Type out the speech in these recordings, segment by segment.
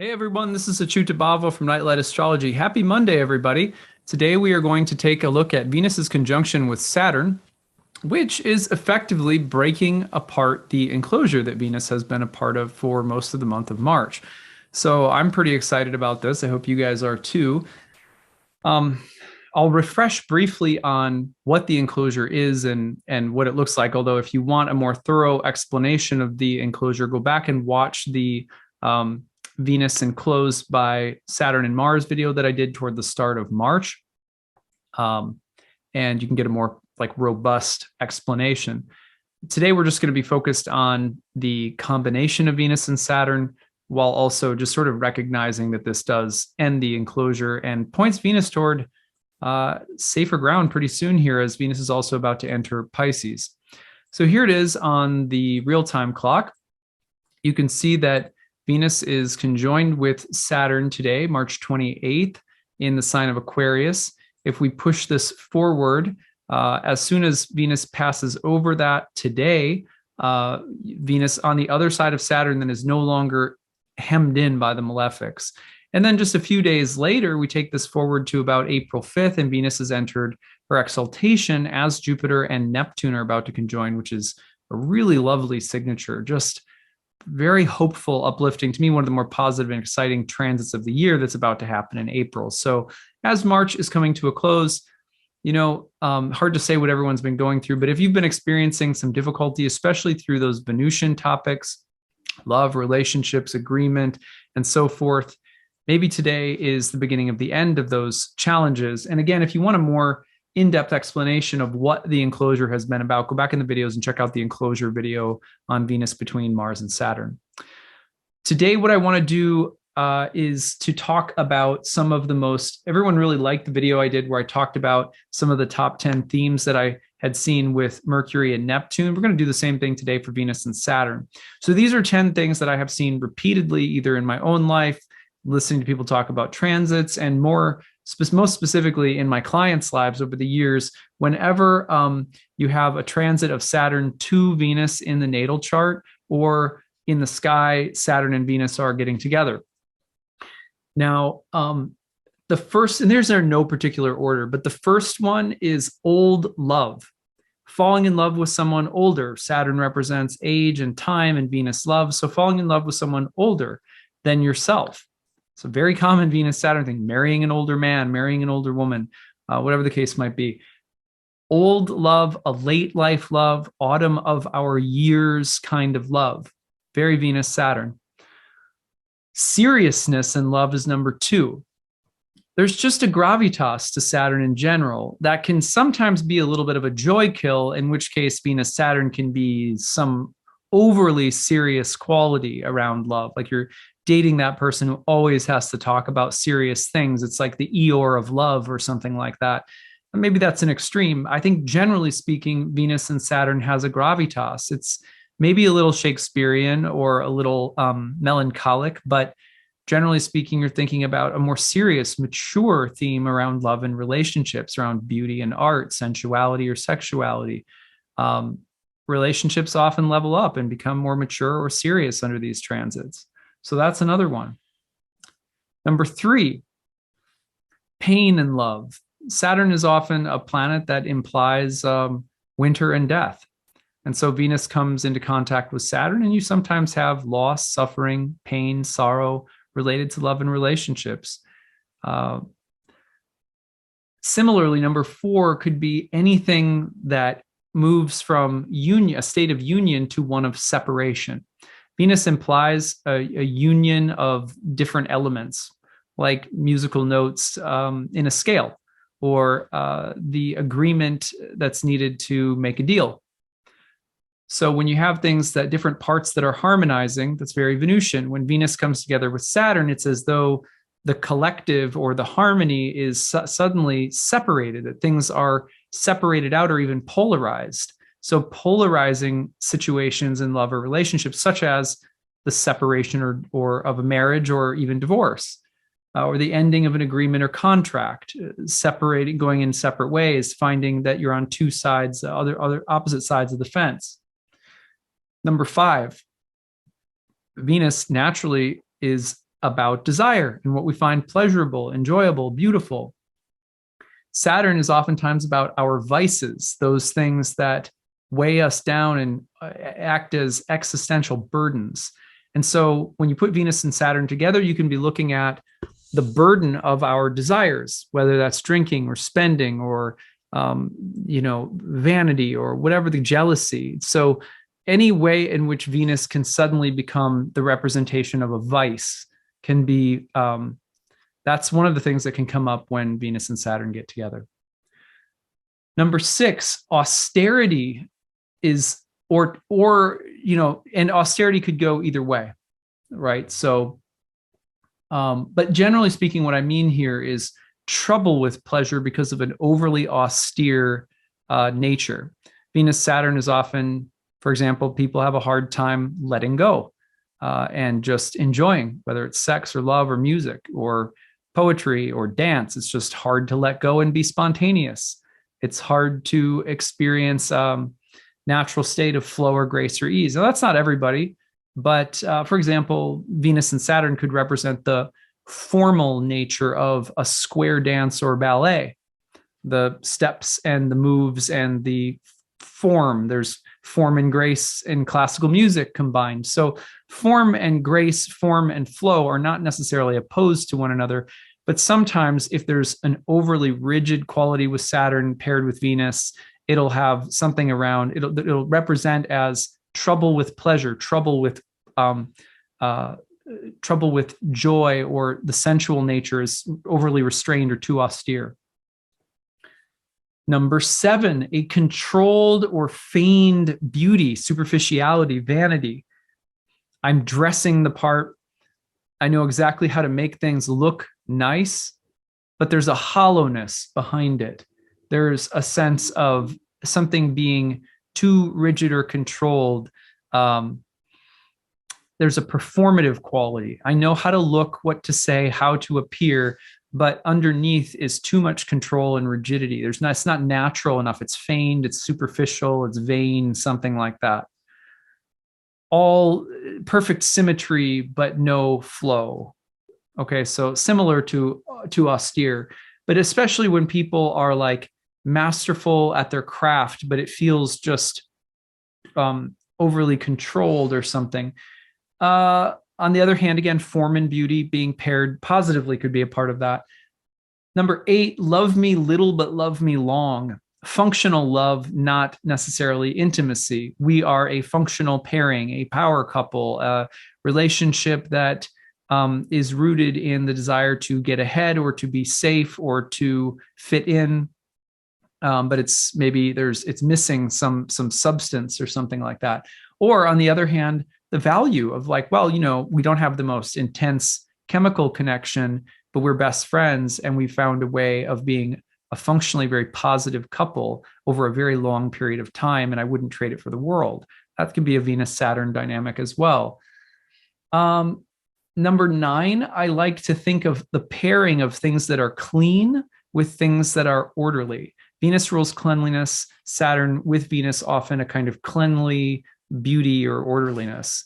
Hey everyone, this is acyuta-bhava from Nightlight Astrology. Happy Monday, everybody. Today we are going to take a look at Venus's conjunction with Saturn, which is effectively breaking apart the enclosure that Venus has been a part of for most of the month of March. So I'm pretty excited about this. I hope you guys are too. Um, I'll refresh briefly on what the enclosure is and what it looks like. Although if you want a more thorough explanation of the enclosure, go back and watch the Venus enclosed by Saturn and Mars video that I did toward the start of March. And you can get a more robust explanation. Today, we're just going to be focused on the combination of Venus and Saturn, while also just sort of recognizing that this does end the enclosure and points Venus toward safer ground pretty soon here, as Venus is also about to enter Pisces. So here it is on the real-time clock. You can see that Venus is conjoined with Saturn today, March 28th, in the sign of Aquarius. If we push this forward, as soon as Venus passes over that today, Venus on the other side of Saturn then is no longer hemmed in by the malefics. And then just a few days later, we take this forward to about April 5th, and Venus has entered her exaltation as Jupiter and Neptune are about to conjoin, which is a really lovely signature. Just very hopeful, uplifting, to me, one of the more positive and exciting transits of the year that's about to happen in April. So as March is coming to a close, hard to say what everyone's been going through, but if you've been experiencing some difficulty, especially through those Venusian topics, love, relationships, agreement, and so forth, maybe today is the beginning of the end of those challenges. And again, if you want a more in-depth explanation of what the enclosure has been about, go back in the videos and check out the enclosure video on Venus between Mars and Saturn. Today, what I want to do is to talk about some of the most, everyone really liked the video I did where I talked about some of the top 10 themes that I had seen with Mercury and Neptune. We're going to do the same thing today for Venus and Saturn. So these are 10 things that I have seen repeatedly, either in my own life, listening to people talk about transits, and most specifically in my clients' lives over the years, whenever you have a transit of Saturn to Venus in the natal chart, or in the sky, Saturn and Venus are getting together. Now, the first, and there's no particular order, but the first one is old love. Falling in love with someone older. Saturn represents age and time, and Venus love. So falling in love with someone older than yourself. It's a very common Venus-Saturn thing, marrying an older man, marrying an older woman, whatever the case might be. Old love, a late life love, autumn of our years kind of love. Very Venus-Saturn. Seriousness in love is number 2. There's just a gravitas to Saturn in general that can sometimes be a little bit of a joy kill, in which case Venus-Saturn can be some overly serious quality around love. Like you're dating that person who always has to talk about serious things. It's like the Eeyore of love or something like that. And maybe that's an extreme. I think generally speaking, Venus and Saturn has a gravitas. It's maybe a little Shakespearean or a little melancholic, but generally speaking, you're thinking about a more serious, mature theme around love and relationships, around beauty and art, sensuality or sexuality. Relationships often level up and become more mature or serious under these transits. So that's another one. Number 3, pain and love. Saturn is often a planet that implies winter and death. And so Venus comes into contact with Saturn, and you sometimes have loss, suffering, pain, sorrow related to love and relationships. Similarly, number 4 could be anything that moves from union, a state of union, to one of separation. Venus implies a union of different elements, like musical notes in a scale, or the agreement that's needed to make a deal. So when you have things that different parts that are harmonizing, that's very Venusian. When Venus comes together with Saturn, it's as though the collective or the harmony is suddenly separated, that things are separated out or even polarized. So polarizing situations in love or relationships, such as the separation or of a marriage or even divorce, or the ending of an agreement or contract, separating, going in separate ways, finding that you're on two sides, other opposite sides of the fence. Number 5, Venus naturally is about desire and what we find pleasurable, enjoyable, beautiful. Saturn is oftentimes about our vices, those things that weigh us down and act as existential burdens. And so when you put Venus and Saturn together, you can be looking at the burden of our desires, whether that's drinking or spending or vanity or whatever, the jealousy. So any way in which Venus can suddenly become the representation of a vice can be, that's one of the things that can come up when Venus and Saturn get together. Number 6, austerity is, and austerity could go either way, right? So, but generally speaking, what I mean here is trouble with pleasure because of an overly austere nature. Venus Saturn is often, for example, people have a hard time letting go and just enjoying, whether it's sex or love or music or poetry or dance. It's just hard to let go and be spontaneous. It's hard to experience natural state of flow or grace or ease. Now, that's not everybody, but for example, Venus and Saturn could represent the formal nature of a square dance or ballet, the steps and the moves and the form. There's form and grace in classical music combined. So form and grace, form and flow are not necessarily opposed to one another, but sometimes if there's an overly rigid quality with Saturn paired with Venus, it'll have something around, it'll represent as trouble with pleasure, trouble with joy, or the sensual nature is overly restrained or too austere. Number 7, a controlled or feigned beauty, superficiality, vanity. I'm dressing the part. I know exactly how to make things look nice, but there's a hollowness behind it. There's a sense of something being too rigid or controlled. There's a performative quality. I know how to look, what to say, how to appear, but underneath is too much control and rigidity. It's not natural enough. It's feigned, it's superficial, it's vain, something like that. All perfect symmetry, but no flow. Okay, so similar to austere, but especially when people are like masterful at their craft, but it feels just overly controlled or something. On the other hand, again, form and beauty being paired positively could be a part of that. Number 8, love me little, but love me long. Functional love, not necessarily intimacy. We are a functional pairing, a power couple, a relationship that is rooted in the desire to get ahead or to be safe or to fit in. But it's missing some substance or something like that. Or on the other hand, the value of like, well, we don't have the most intense chemical connection, but we're best friends, and we found a way of being a functionally very positive couple over a very long period of time, and I wouldn't trade it for the world. That could be a Venus-Saturn dynamic as well. Number 9, I like to think of the pairing of things that are clean with things that are orderly. Venus rules cleanliness, Saturn with Venus often a kind of cleanly beauty or orderliness.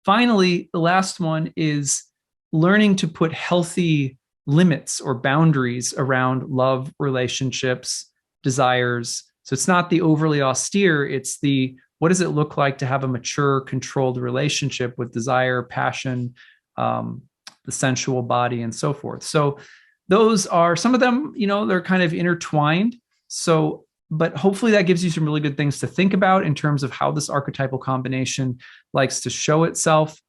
Finally, the last one is learning to put healthy limits or boundaries around love, relationships, desires. So it's not the overly austere, it's the, what does it look like to have a mature, controlled relationship with desire, passion, the sensual body, and so forth. So those are some of them, they're kind of intertwined. So, but hopefully that gives you some really good things to think about in terms of how this archetypal combination likes to show itself.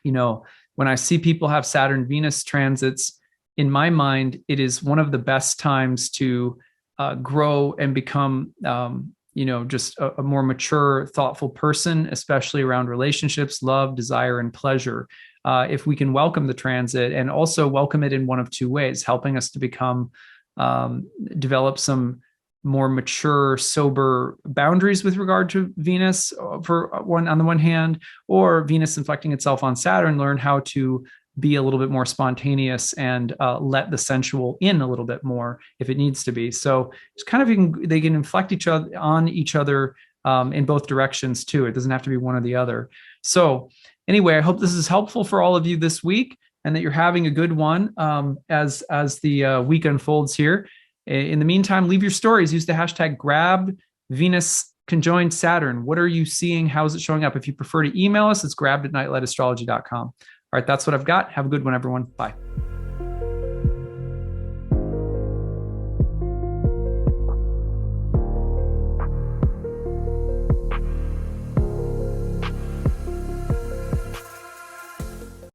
When I see people have Saturn Venus transits, in my mind, it is one of the best times to grow and become, just a more mature, thoughtful person, especially around relationships, love, desire, and pleasure. If we can welcome the transit and also welcome it in one of two ways, helping us to become, develop some more mature, sober boundaries with regard to Venus on the one hand, or Venus inflecting itself on Saturn, learn how to be a little bit more spontaneous and let the sensual in a little bit more if it needs to be. So it's kind of, they can inflect each other in both directions too. It doesn't have to be one or the other. So Anyway, I hope this is helpful for all of you this week and that you're having a good one as the week unfolds here. In the meantime, leave your stories. Use the hashtag grab Venus conjoined Saturn. What are you seeing? How is it showing up? If you prefer to email us, it's grabbed@nightlightastrology.com. All right, that's what I've got. Have a good one, everyone. Bye.